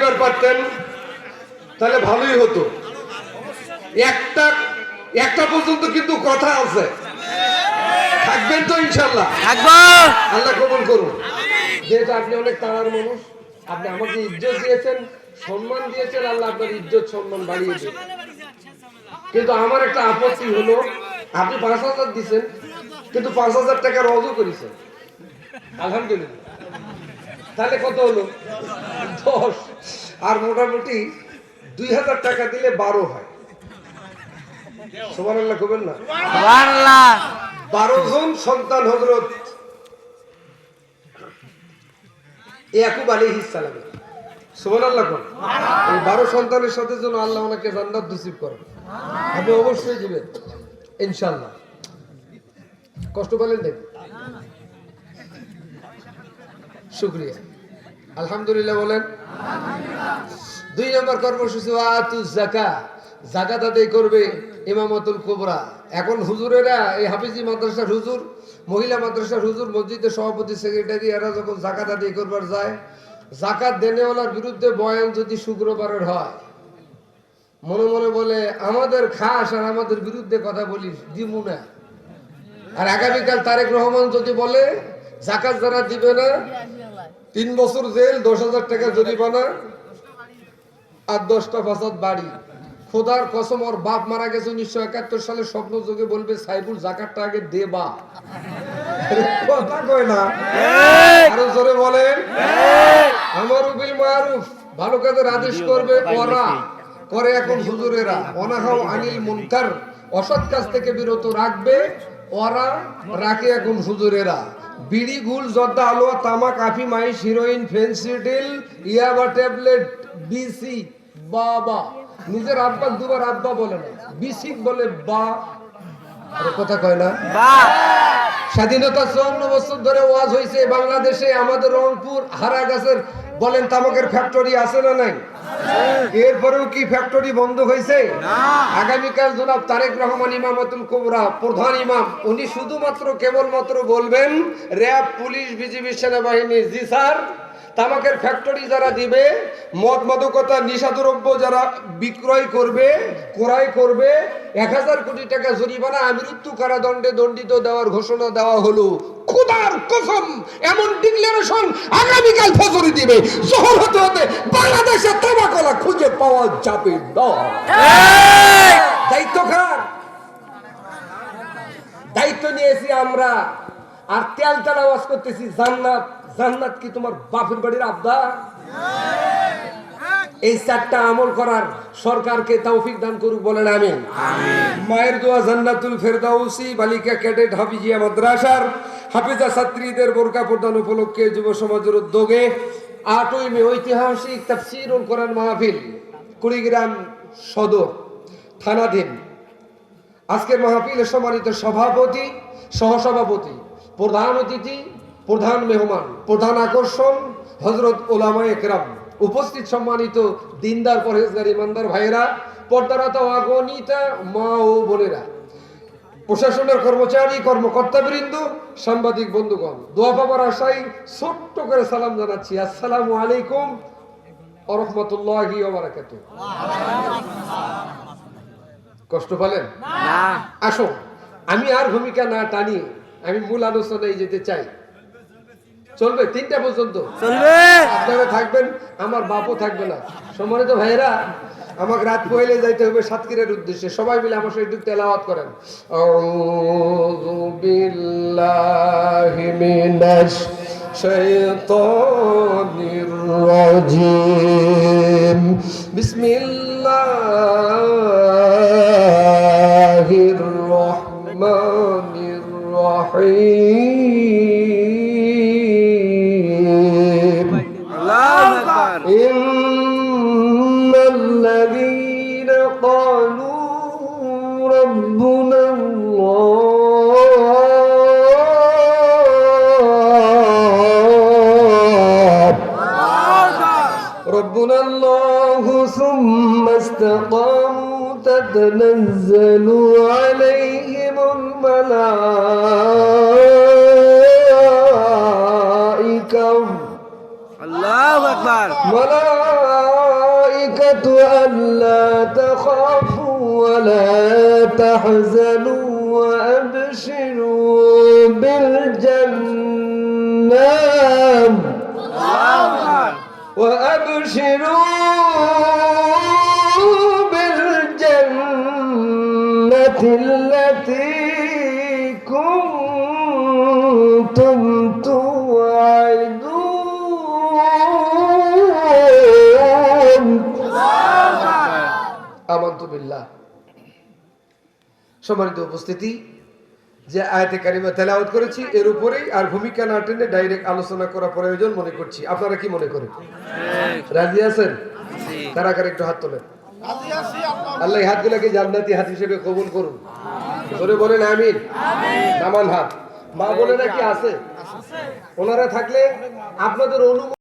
দিবার পারতেন তাহলে ভালোই হতো। একটা একটা পর্যন্ত কিন্তু কথা আছে, থাকবেন তো ইনশাল্লাহ? আল্লাহ কবুল করুন। যেহেতু আপনি অনেক তাড়ার মানুষ, আপনি আমাকে ইজ্জত দিয়েছেন, সম্মান দিয়েছেন, আল্লাহ আপনার ইজ্জত সম্মান বাড়িয়ে দেন। কিন্তু আমার একটা আপত্তি হলো, আপনি ৫,০০০ দিচ্ছেন কিন্তু ৫,০০০ টাকা রজু করেছেন, আলহামদুলিল্লাহ। তাহলে কত হলো? ১০। আর মোটামুটি ২,০০০ টাকা দিলে ১২ হয়। সুবহানাল্লাহ কবেন না? ১২ জন সন্তান হযরত ইয়াকুব আলাইহিস সালাম। সুবহানাল্লাহ কোন? এই ১২ সন্তানের সাথে যেন আল্লাহ ওনাকে জান্নাত নসিব করেন। আপনি অবশ্যই দিবেন ইনশাআল্লাহ। কষ্ট পেলেন দেখুন। শুকরিয়া, আলহামদুলিল্লাহ বলেন। ২ নম্বর কর্মসূচি ওয়াতুজ যাকাত, যাকাত আদায় করবে ইমামাতুল কুবরা। এখন হুজুরেরা, এই হাফিজি মাদ্রাসার হুজুর, মহিলা মাদ্রাসার হুজুর, মসজিদের সভাপতি, সেক্রেটারি, এরা যখন যাকাত আদায় করবার যায়, যাকাত দেনেওয়ালার বিরুদ্ধে বয়ান যদি শুক্রবারের হয়, মনে মনে বলে আমাদের খাস আর আমাদের বিরুদ্ধে কথা বলিস, দিমু না। আর আগামীকাল তারেক রহমান যদি বলে যাকাত যারা দিবে না ৩ বছর জেল, ১০,০০০ টাকা জরিমানা আর ১০টা ফাসাদ বাড়ি। খোদার কসম, ওর বাপ মারা গেছে ১৯৭১ সালে, স্বপ্ন যোগে বলবে সাইফুল যাকাতটা আগে দেবা। কথা কয় না? আরো জোরে বলেন। আমারু বিল মারুফ, ভালো কাজের আদেশ করবে ওরা, করে এখন হুজুরেরা। অনাহাও আনিল মুনকার, অসৎ কাজ থেকে বিরত রাখবে ওরা, রাখে এখন হুজুরেরা। বিড়ি, গুল, জর্দা, আলোয়া, তামাক, আফিম, আইস, হিরোইন, ফেন্সিডিল, ইয়াবা, ট্যাবলেট, বিসি, বাবা। নিজের আব্বা দুবার আব্বা বলে না, বিসিক বলে বা। কথা কয় না? স্বাধীনতা ৫৪ বছর ধরে ওয়াজ হয়েছে বাংলাদেশে। আমাদের রংপুর হারাগাছের বলেন তামাকের ফ্যাক্টরি আছে না নাই? এরপরেও কি ফ্যাক্টরি বন্ধ হয়েছে? আগামীকাল জনাব তারেক রহমান ইমামাতুল কুবরা প্রধান ইমাম, উনি শুধুমাত্র কেবলমাত্র বলবেন র্যাব, পুলিশ, বিজিবি, সেনাবাহিনী, জি স্যার, তামাকের ফ্যাক্টরি যারা দিবে, মদ মাদকতা নিশাদ্রব্য যারা বিক্রয় করবে, ক্রয় করবে, ১,০০০ কোটি টাকা জরিমানা, মৃত্যু কারাদণ্ডে দণ্ডিত দেওয়ার ঘোষণা দেওয়া হলো। খোদার কসম, এমন ডিক্লারেশন আগামীকাল ফজরে দিবে, জোহর হতে হতে বাংলাদেশে তামাকওয়ালা খুঁজে পাওয়া যাবে না। দায়িত্ব কার? দায়িত্ব নিয়েছি আমরা। আর তেল তেল আওয়াজ করতেছি জান্নাত। জান্নাত কি তোমার বাপের বাড়ির আবদা? এই ৪টা আমল করার সরকারকে তৌফিক দান করুক, বলেন আমিন। মায়ের দোয়া জান্নাতুল ফেরদাউসি বালিকা ক্যাডেট হাফিজিয়া মাদ্রাসার হাফিজা ছাত্রীদের বোরকা প্রদান উপলক্ষে যুব সমাজের উদ্যোগে ৮ই মে ঐতিহাসিক তাফসীরুল কোরআন মাহফিল, কুড়িগ্রাম সদর থানাধীন। আজকের মাহফিলের সম্মানিত সভাপতি, সহসভাপতি, প্রধান অতিথি, প্রধান মেহমান, প্রধান আকর্ষণ হযরত উলামায়ে কেরাম, উপস্থিত সম্মানিত দিনদার, পরহেজগার, ইমানদার ভাইয়েরা, পর্দারতা ও আগনিতা মা ও বোনেরা, প্রশাসনের কর্মচারী, কর্মকর্তাবৃন্দ, সাংবাদিক বন্ধুগণ, দোয়া পাবার আশায় ছোট্ট করে সালাম জানাচ্ছি। আসসালামু আলাইকুম ওয়া রাহমাতুল্লাহি ওয়া বারাকাতুহু। কষ্ট পেলেন? আসো, আমি আর ভূমিকা না টানি, আমি মূল আলোচনায় যেতে চাই। চলবে ৩টা পর্যন্ত চলবে, আপনারা থাকবেন, আমার বাপও থাকবে না। সম্মানিত ভাইয়েরা, আমাকে রাত পহলে যাইতে হবে সাতক্ষীরার উদ্দেশ্যে। সবাই মিলে আমার সাথে একটু তেলাওয়াত করেন। আউযু বিল্লাহি মিনাশ শাইতানির রাজিম। বিসমিল্লাহির রহমানির রহিম। إن الذين قالوا ربنا الله ثم استقاموا تتنزل عليهم الملائكة الملائكة ألا تخافوا ولا تحزنوا وأبشروا بالجنة التي كنتم توعدون আমানতু বিল্লাহ। সম্মানিত উপস্থিতি, যে আয়াতে কারিমা তেলাওয়াত করেছি এর উপরেই আর ভূমিকা না টেনে ডাইরেক্ট আলোচনা করা প্রয়োজন মনে করছি। আপনারা কি মনে করেন? রাজি আছেন? কারা কারা একটু হাত তোলেন। আল্লাহ হাতগুলোকে জান্নাতি হাত হিসেবে কবুল করুন। জোরে বলেন আমিন। নামান হাত। মা বলে নাকি আছে, ওনারা থাকলে আপনাদের অনুমতি